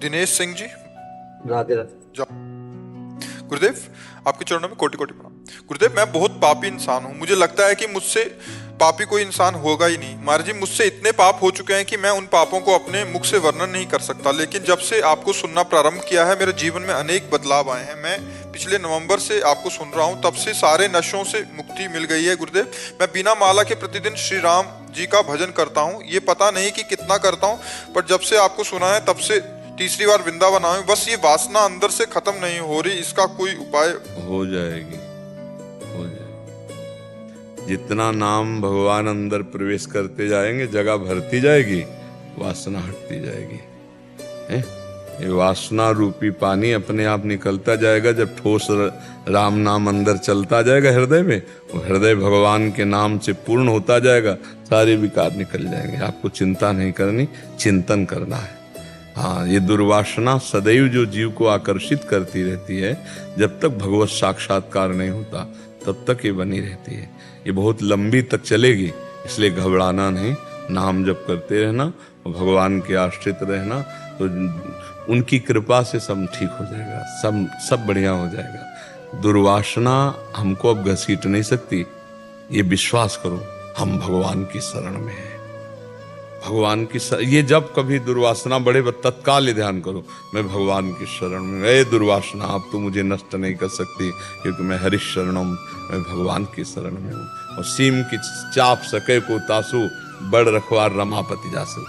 दिनेश सिंह जी। राधे राधे। गुरुदेव, आपके चरणों में कोटि कोटि प्रणाम। गुरुदेव, मैं बहुत पापी इंसान हूँ। मुझे लगता है कि मुझसे पापी कोई इंसान होगा ही नहीं। महाराज जी, मुझसे इतने पाप हो चुके हैं कि मैं उन पापों को अपने मुख से वर्णन नहीं कर सकता। लेकिन जब से आपको सुनना प्रारंभ किया है, मेरे जीवन में अनेक बदलाव आए हैं। मैं पिछले नवंबर से आपको सुन रहा हूँ, तब से सारे नशों से मुक्ति मिल गई है। गुरुदेव, मैं बिना माला के प्रतिदिन श्री राम जी का भजन करता हूँ। ये पता नहीं कि कितना करता हूँ, पर जब से आपको सुना है तब से तीसरी बार वृंदावन आऊं। बस ये वासना अंदर से खत्म नहीं हो रही, इसका कोई उपाय? हो जाएगी, हो जाएगी। जितना नाम भगवान अंदर प्रवेश करते जाएंगे, जगह भरती जाएगी, वासना हटती जाएगी। ये वासना रूपी पानी अपने आप निकलता जाएगा। जब ठोस राम नाम अंदर चलता जाएगा हृदय में, वो हृदय भगवान के नाम से पूर्ण होता जाएगा, सारे विकार निकल जाएंगे। आपको चिंता नहीं करनी, चिंतन करना है। हाँ, ये दुर्वासना सदैव जो जीव को आकर्षित करती रहती है, जब तक भगवत साक्षात्कार नहीं होता तब तक ये बनी रहती है। ये बहुत लंबी तक चलेगी, इसलिए घबराना नहीं। नाम जप करते रहना, भगवान के आश्रित रहना, तो उनकी कृपा से सब ठीक हो जाएगा, सब बढ़िया हो जाएगा। दुर्वासना हमको अब घसीट नहीं सकती, ये विश्वास करो। हम भगवान की शरण में हैं, भगवान की ये जब कभी दुर्वासना बढ़े, तत्काल ध्यान करो, मैं भगवान की शरण में। ए दुर्वासना, आप तो मुझे नष्ट नहीं कर सकती, क्योंकि मैं हरि शरणम, मैं भगवान की शरण में हूँ। और सीम की चाप सके को तासु, बड़ रखवार रमापति जासु।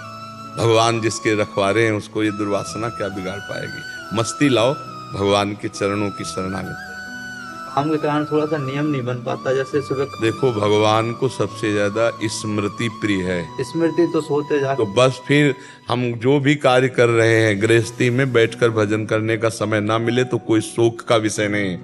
भगवान जिसके रखवारे हैं, उसको ये दुर्वासना क्या बिगाड़ पाएगी। मस्ती लाओ, भगवान के चरणों की शरणागति। काम के कारण थोड़ा सा नियम नहीं बन पाता। जैसे सुबह देखो, भगवान को सबसे ज्यादा स्मृति प्रिय है। स्मृति तो सोते जा, तो बस फिर हम जो भी कार्य कर रहे हैं, गृहस्थी में बैठकर भजन करने का समय ना मिले तो कोई शोक का विषय नहीं।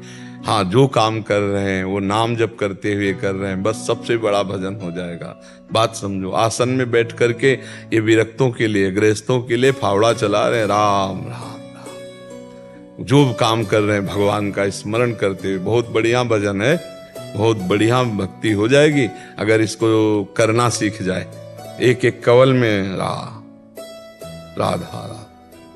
हाँ, जो काम कर रहे हैं वो नाम जप करते हुए कर रहे हैं, बस सबसे बड़ा भजन हो जाएगा। बात समझो। आसन में बैठ करके ये विरक्तों के लिए, गृहस्थों के लिए फावड़ा चला रहे हैं, राम राम। जो काम कर रहे हैं भगवान का स्मरण करते हुए, बहुत बढ़िया भजन है, बहुत बढ़िया भक्ति हो जाएगी अगर इसको करना सीख जाए। एक एक कवल में राधा राधा,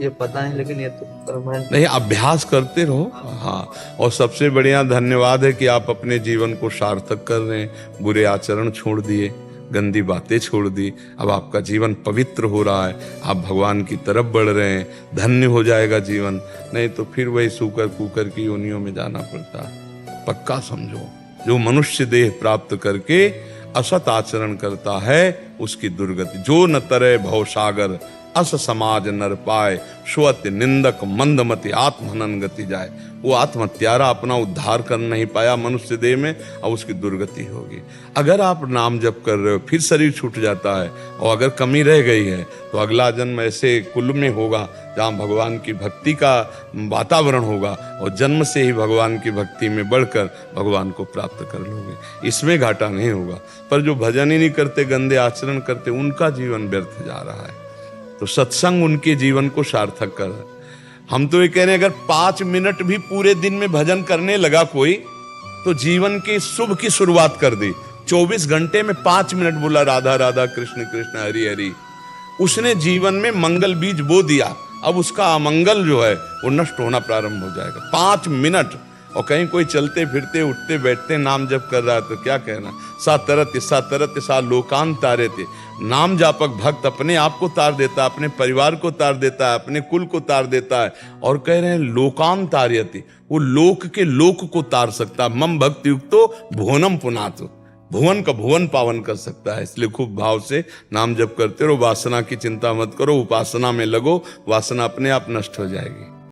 ये पता नहीं, लेकिन ये तो नहीं, अभ्यास करते रहो। हाँ, और सबसे बढ़िया धन्यवाद है कि आप अपने जीवन को सार्थक कर रहे हैं। बुरे आचरण छोड़ दिए, गंदी बातें छोड़ दी, अब आपका जीवन पवित्र हो रहा है, आप भगवान की तरफ बढ़ रहे हैं, धन्य हो जाएगा जीवन। नहीं तो फिर वही सूकर कुकर की योनियों में जाना पड़ता है। पक्का समझो, जो मनुष्य देह प्राप्त करके असत आचरण करता है, उसकी दुर्गति। जो न तरे भव सागर, अस समाज नर पाए, स्वत निंदक मंदमति आत्महनन गति जाए। वो आत्महत्यारा अपना उद्धार कर नहीं पाया मनुष्य देह में, और उसकी दुर्गति होगी। अगर आप नाम जप कर रहे हो, फिर शरीर छूट जाता है, और अगर कमी रह गई है तो अगला जन्म ऐसे कुल में होगा जहाँ भगवान की भक्ति का वातावरण होगा, और जन्म से ही भगवान की भक्ति में बढ़कर भगवान को प्राप्त कर लोगे। इसमें घाटा नहीं होगा। पर जो भजन ही नहीं करते, गंदे आचरण करते, उनका जीवन व्यर्थ जा रहा है। तो सत्संग उनके जीवन को सार्थक कर। हम तो ये कह रहे हैं, अगर 5 मिनट भी पूरे दिन में भजन करने लगा कोई, तो जीवन के शुभ की शुरुआत कर दी। 24 घंटे में 5 मिनट बोला राधा राधा, कृष्ण कृष्ण, हरि हरि, उसने जीवन में मंगल बीज बो दिया। अब उसका अमंगल जो है वो नष्ट होना प्रारंभ हो जाएगा। 5 मिनट। और कहीं कोई चलते फिरते उठते बैठते नाम जप कर रहा है तो क्या कहना, सा तरत सा लोकान तारेते। नाम जापक भक्त अपने आप को तार देता है, अपने परिवार को तार देता है, अपने कुल को तार देता है, और कह रहे हैं लोकान तार्यति, वो लोक के लोक को तार सकता है। मम भक्ति युक्तो भुवनम पुनातु, भुवन का भुवन पावन कर सकता है। इसलिए खूब भाव से नाम जप करते रहो, वासना की चिंता मत करो, उपासना में लगो, वासना अपने आप नष्ट हो जाएगी।